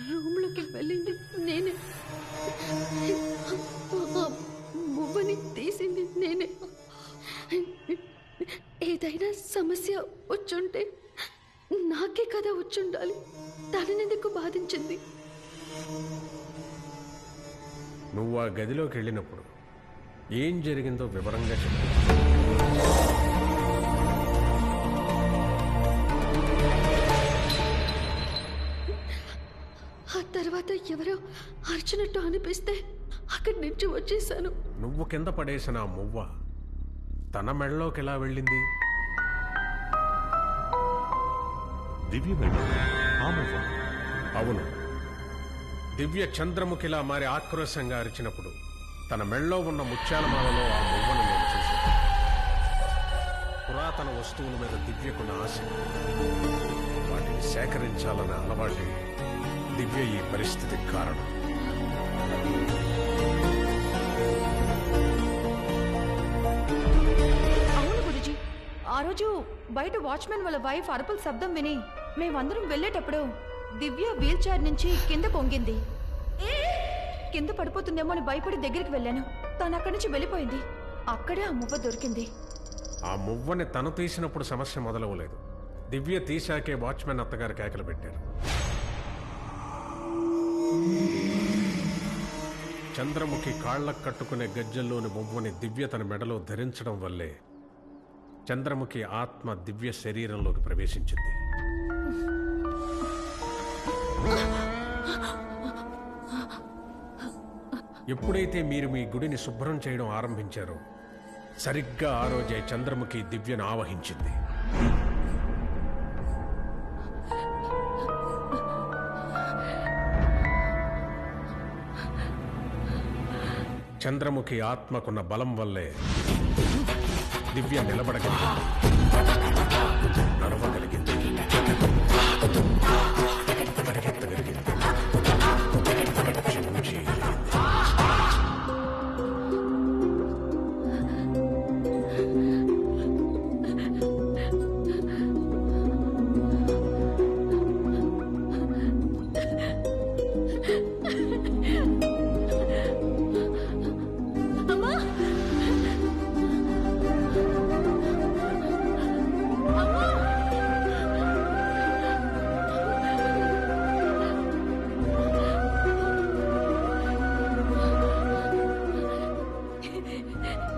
రూమ్లోకి వెళ్ళింది నేనే, ఆ మువ్వని తీసింది నేనే. ఏదైనా సమస్య వచ్చుంటే నాకే కదా వచ్చుండాలి, తననెందుకు బాధించింది? నువ్వు ఆ గదిలోకి వెళ్ళినప్పుడు ఏం జరిగిందో వివరంగా చెప్పు. ఆ తర్వాత ఎవరో అర్చినట్టు అనిపిస్తే అక్కడి నుంచి వచ్చేసాను. నువ్వు కింద పడేసిన ఆ మువ్వ తన మెడలోకి ఎలా వెళ్ళింది? దివ్య మేడం ఆ మువ్వ? అవును, దివ్య చంద్రముఖిలా మారి ఆక్రోశంగా అరిచినప్పుడు తన మెళ్ళలో ఉన్న ముత్యాలమాలలో ఆ మువ్వను నేను చూశాను. పురాతన వస్తువుల మీద దివ్యకున్న ఆశ, వాటిని సేకరించాలన్న అలవాటే దివ్య ఈ పరిస్థితికి కారణం. అవును గురుజీ, ఆ రోజు బయట వాచ్మెన్ వాళ్ళ వైఫ్ అరుపుల శబ్దం విని మేమందరం వెళ్ళేటప్పుడు దివ్య వీల్ చైర్ నుంచి కింద పొంగింది. కింద పడిపోతుందేమో అని భయపడి దగ్గరికి వెళ్ళాను. తను అక్కడి నుంచి వెళ్ళిపోయింది. అక్కడే ఆ మువ్వ దొరికింది. ఆ మువ్వని తను తీసినప్పుడు సమస్య మొదలవలేదు. దివ్య తీశాకే వాచ్మెన్ అత్తగారు కేకలు పెట్టారు. చంద్రముఖి కాళ్లకు కట్టుకునే గజ్జల్లోని మువ్వని దివ్య తన మెడలో ధరించడం వల్లే చంద్రముఖి ఆత్మ దివ్య శరీరంలోకి ప్రవేశించింది. ఎప్పుడైతే మీరు మీ గుడిని శుభ్రం చేయడం ఆరంభించారో సరిగ్గా ఆ రోజే చంద్రముఖి దివ్యను ఆవహించింది. చంద్రముఖి ఆత్మకున్న బలం వల్లే దివ్య నిలబడగలిగింది, నడవగలిగింది, పరిగెత్తగలిగింది, జపం చేయగలిగింది.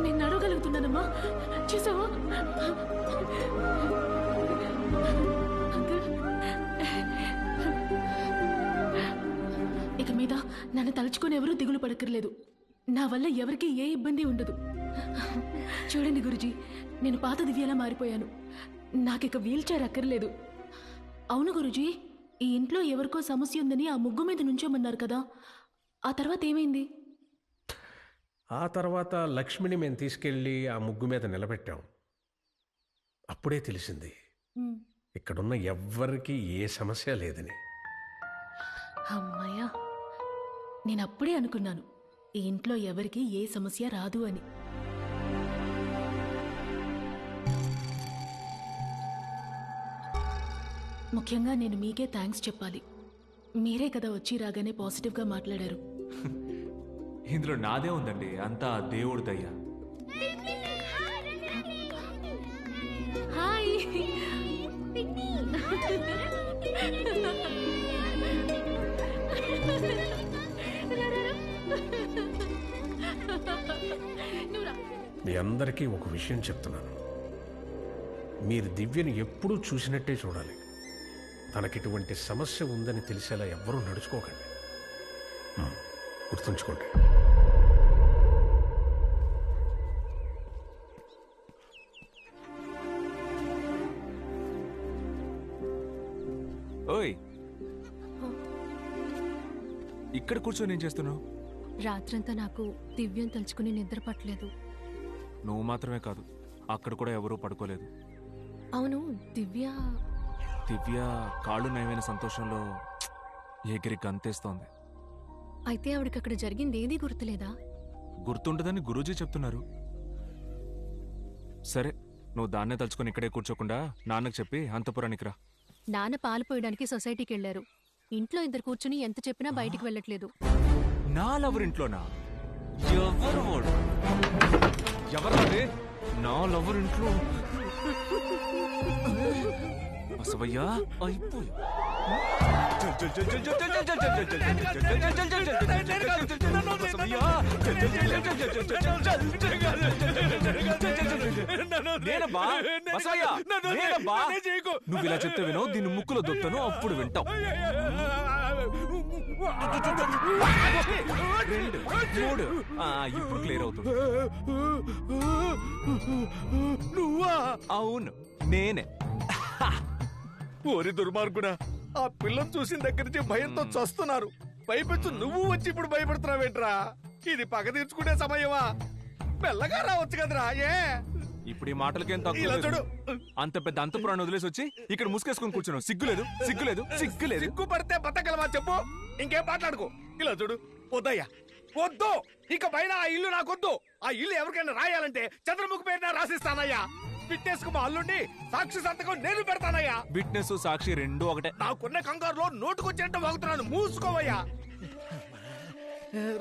నేను నడవగలుగుతున్నానమ్మా, చూసావా? ఇక మీద నన్ను తలుచుకొని ఎవరూ దిగులు పడక్కర్లేదు. నా వల్ల ఎవరికీ ఏ ఇబ్బంది ఉండదు. చూడండి గురుజీ, నేను పాత దివ్యలా మారిపోయాను. నాకిక వీల్ చైర్ అక్కర్లేదు. అవును గురుజీ, ఈ ఇంట్లో ఎవరికో సమస్య ఉందని ఆ ముగ్గు మీద నుంచోమన్నారు కదా, ఆ తర్వాత ఏమైంది? ఆ తర్వాత లక్ష్మిని మేము తీసుకెళ్ళి ఆ ముగ్గు మీద నిలబెట్టాం. అప్పుడే తెలిసింది ఇక్కడున్న ఎవ్వరికీ ఏ సమస్య లేదని. అమ్మయ్యా, నేను అప్పుడే అనుకున్నాను ఈ ఇంట్లో ఎవరికి ఏ సమస్య రాదు అని. ముఖ్యంగా నేను మీకే థ్యాంక్స్ చెప్పాలి. మీరే కదా వచ్చి రాగానే పాజిటివ్గా మాట్లాడారు. ఇందులో నాదే ఉందండి, అంతా దేవుడు దయ్యా. హాయ్. మీ అందరికీ ఒక విషయం చెప్తున్నాను. మీరు దివ్యని ఎప్పుడూ చూసినట్టే చూడాలి. తనకిటువంటి సమస్య ఉందని తెలిసేలా ఎవ్వరూ నడుచుకోకండి. గుర్తుంచుకోండి. ఓయ్, ఇక్కడ కూర్చొని ఏం చేస్తున్నావు? రాత్రంతా నాకు దివ్యం తలుచుకుని నిద్ర పట్టలేదు. నువ్వు మాత్రమే కాదు, అక్కడ కూడా ఎవరూ పడుకోలేదు. అవును, దివ్య దివ్య కాళ్ళు నయమైన సంతోషంలో ఎగిరి గంతేస్తోంది. అయితే ఆవిడకి అక్కడ జరిగింది ఏదీ గుర్తులేదా? గుర్తుండదని గురూజీ చెప్తున్నారు. సరే, నువ్వు దాన్నే తలుచుకొని ఇక్కడే కూర్చోకుండా నాన్నకు చెప్పి అంతపురానికి రా. నాన్న పాలు పోయడానికి సొసైటీకి వెళ్లారు. ఇంట్లో ఇద్దరు కూర్చుని ఎంత చెప్పినా బయటికి వెళ్ళట్లేదు. నా లవర్ ఇంట్లోనా? ఎవరు వాడు? ఎవరు అదే నా లవర్ ఇంట్లో? బసవయ్యా అయిపోయి నువ్వు ఇలా చెప్తే వినో, దీన్ని ముక్కులో దొక్కుతాను, అప్పుడు వింటావు. 2, 3 ఇప్పుడు క్లియర్ అవుతుంది. నువ్వా? అవును, నేనే. ఓరి దుర్మార్గుడా, ఆ పిల్లని చూసిన దగ్గర నుంచి భయంతో చస్తున్నారు. పైపెచ్చు నువ్వు వచ్చి ఇప్పుడు భయపడుతున్నావేంట్రా? ఇది పగ తీర్చుకునే సమయమా? మెల్లగా రావచ్చు కదరా. ఇప్పుడు ఈ మాటలకేం తక్కువ ఇలా లేదు. చూడు, అంత పెద్ద అంతపురాన్ని వదిలేసి వచ్చి ఇక్కడ ముసుకేసుకుని కూర్చున్నావు. సిగ్గులేదు, సిగ్గులేదు, సిగ్గులేదు. సిగ్గు పడితే బతకగలవా చెప్పు? ఇంకేం మాట్లాడుకో. ఇలా చూడు, వద్దయ్యా, వద్దు. ఇక పైన ఆ ఇల్లు నాకొద్దు. ఆ ఇల్లు ఎవరికైనా రాయాలంటే చంద్రముఖి పేరున రాసిస్తానయ్యా. విట్నెస్ కు మా అల్లుండి సాక్షి సంతకం నేను పెడతానయ్యా. విట్నెస్ సాక్షి రెండు ఒకటే. నాకున్న కంగారులో నోటుకొచ్చినట్టు వాగుతున్నాను. మూసుకోవయ్యా.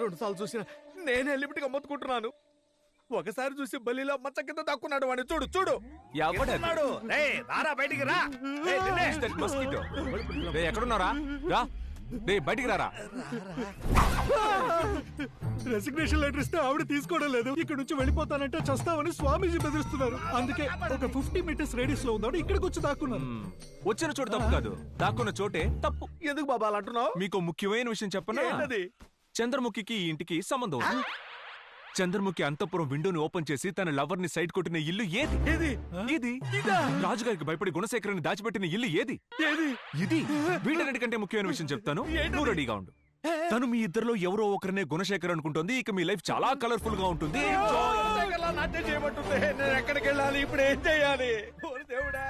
2 సార్లు చూసిన నేనే లిమిట్ గా మొత్తుకుంటున్నాను. ఒకసారి చూసి బలిలో మచ్చ కింద దక్కున్నాడు వాడిని. చూడు చూడు, ఎవడది? ఎక్కడున్నాడు? రేయ్, రారా బయటికి రా. రేయ్, నిన్నే. మస్కిటో. రేయ్, ఎక్కడున్నారా? రా, రేయ్, బయటికి రారా. రెసిగ్నేషన్ లెటర్ ఇస్తే ఆవిడ తీసుకోవడం లేదు. ఇక్కడ నుంచి వెళ్ళిపోతానంటే చస్తామని స్వామీజీ బెదిరిస్తున్నారు. అందుకే ఒక 50 మీటర్స్ రేడియస్ లో ఉందాడు ఇక్కడికి వచ్చి దాక్కున్నాను. వచ్చిన చోటు తప్పు కాదు, దాక్కున్న చోటే తప్పు. ఎందుకు బాబా అలా అంటున్నావు? మీకు ముఖ్యమైన విషయం చెప్పనా? ఏంటది? చంద్రముఖికి ఈ ఇంటికి సంబంధం ఉంది. చంద్రముఖి అంతఃపురం విండోని ఓపెన్ చేసి తన లవర్ ని సైడ్ కొట్టిన ఇల్లు ఏది? ఇది రాజుగారికి భయపడి గుణశేఖరాన్ని దాచిపెట్టిన ఇల్లు ఏది? ఇది. వీటన్నిటికంటే ముఖ్యమైన విషయం చెప్తాను, నువ్వు రెడీగా ఉండు. తను మీ ఇద్దరిలో ఎవరో ఒకరినే గుణశేఖర్ అనుకుంటుంది. ఇక మీ లైఫ్ చాలా కలర్ఫుల్ గా ఉంటుంది. నాట్యం చేయబట్టుంది. నేను ఎక్కడికి వెళ్ళాలి? ఇప్పుడు ఏం చేయాలి? ఓరి దేవుడా.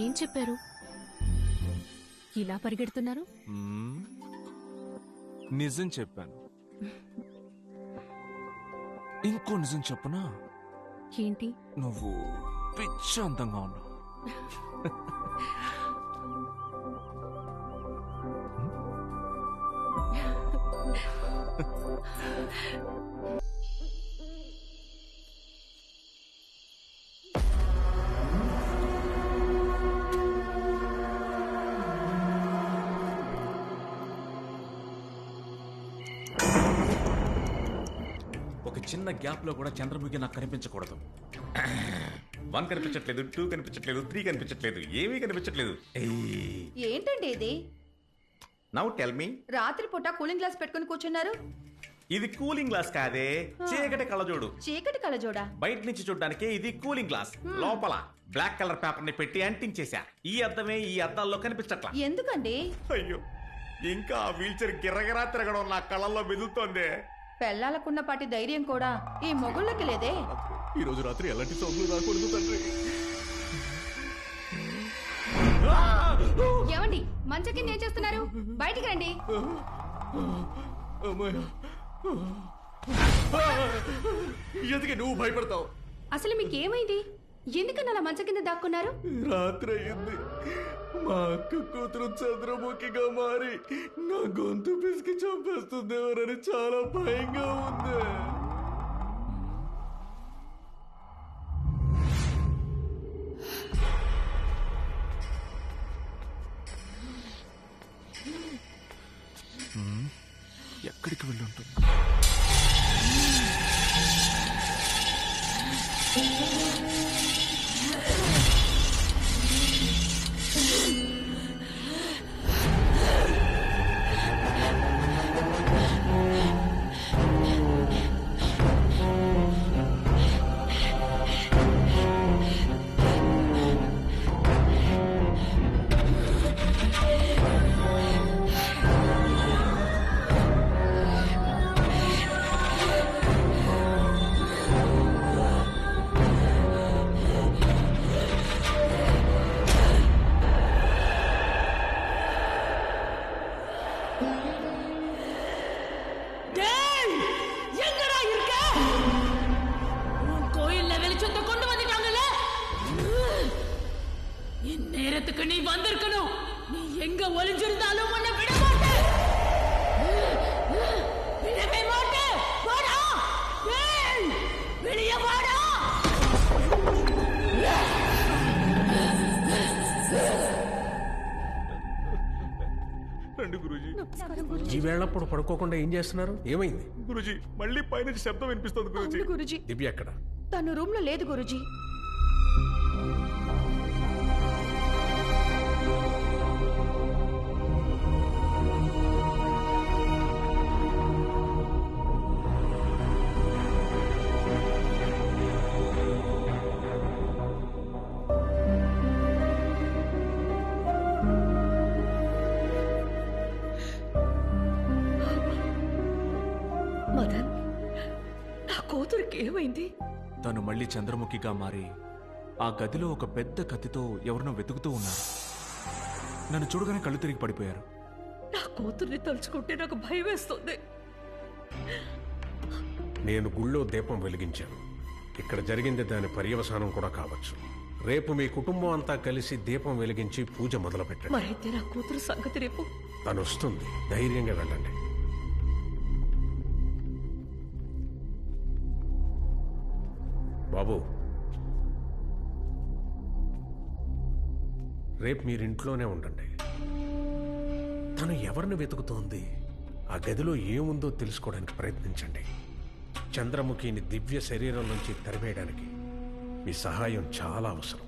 ఏం చెప్పారు? ఇలా పరిగెడుతున్నారు? నిజం చెప్పాను. ఇంకో నిజం చెప్పునా? ఏంటి? నువ్వు పిచ్చి అందంగా ఉన్నావు. ఒక చిన్న గ్యాప్ లో కూడా చంద్రముఖి నాకు కనిపించకూడదు. 1 కనిపించట్లేదు, 2 కనిపించట్లేదు, 3 కనిపించట్లేదు, ఏమీ కనిపించట్లేదు. ఏంటండి ఇది? Now tell me. రాత్రిపూట కూలింగ్ గ్లాస్ పెట్టుకుని కూర్చున్నారు. ఇది కూలింగ్ గ్లాస్ కాదే, చీకటి కళ్ళజోడు. చీకటి కలజోడా? బయట నుంచి చూడడానికి ఇది కూలింగ్ గ్లాస్. లోపల బ్లాక్ కలర్ పేపర్ ని పెట్టి అంటించేశా. ఈ అద్దమే ఈ అద్దాల్లో కనిపించట్లా. ఎందుకండి? అయ్యో, ఇంకా ఆ వీల్ చైర్ గిర్రగిరా తిరగడం నా కళ్ళల్లో మెదులుతోంది. పెళ్ళాలకున్న పాటి ధైర్యం కూడా ఈ మొగుళ్ళకి లేదే. ఈ రోజు రాత్రి ఎలాంటి సౌండ్లు రాకూడదు తండ్రి. ఏమండి, మంచం కింద ఏం చేస్తున్నారు? బయటికి రండి. ఎందుకే నువ్వు భయపడతావు? అసలు మీకేమైంది? ఎందుకని అలా మంచం కింద దాక్కున్నారు? రాత్రి అయింది. మా అక్క కూతురు చంద్రముఖిగా మారి నా గొంతు పిసికి చంపేస్తుందేమోనని చాలా భయంగా ఉంది. ఎక్కడికి వెళ్ళుంటుంది? இந்நேரத்துக்கு நீ வந்திருக்கணும். நீ எங்க ஒளிஞ்சிருந்தாலும் உன்னை விட மாட்டேன். விடவே மாட்டேன். வாடா, ஏய், வெளியே வாடா. రండి గురూజీ. ఈ వేళప్పుడు పడుకోకుండా ఏం చేస్తున్నారు? ఏమైంది? గురూజీ మళ్ళీ పైనుంచి శబ్దం వినిపిస్తుంది గురూజీ. అవును గురుజీ, దివ్య ఎక్కడ? తను రూమ్ లో లేదు గురుజీ. మదన్, నా కూతురికి ఏమైంది? తను మళ్ళీ చంద్రముఖిగా మారి ఆ గదిలో ఒక పెద్ద కత్తితో ఎవరినో వెతుకుతూ ఉన్నారు. నన్ను చూడగానే కళ్ళు తిరిగి పడిపోయారు. నా కూతుర్ని తలుచుకుంటే నాకు భయం వేస్తుంది. నేను గుళ్ళో దీపం వెలిగించాను. ఇక్కడ జరిగింది దాని పర్యవసానం కూడా కావచ్చు. రేపు మీ కుటుంబం అంతా కలిసి దీపం వెలిగించి పూజ మొదలు పెట్టండి. మరైతే నా కూతురు సంగతి రేపు. తను వస్తుంది, ధైర్యంగా వెళ్ళండి. బాబు, రేపు మీరింట్లోనే ఉండండి. తను ఎవరిని వెతుకుతోంది, ఆ గదిలో ఏముందో తెలుసుకోవడానికి ప్రయత్నించండి. చంద్రముఖిని దివ్య శరీరం నుంచి తరివేయడానికి మీ సహాయం చాలా అవసరం.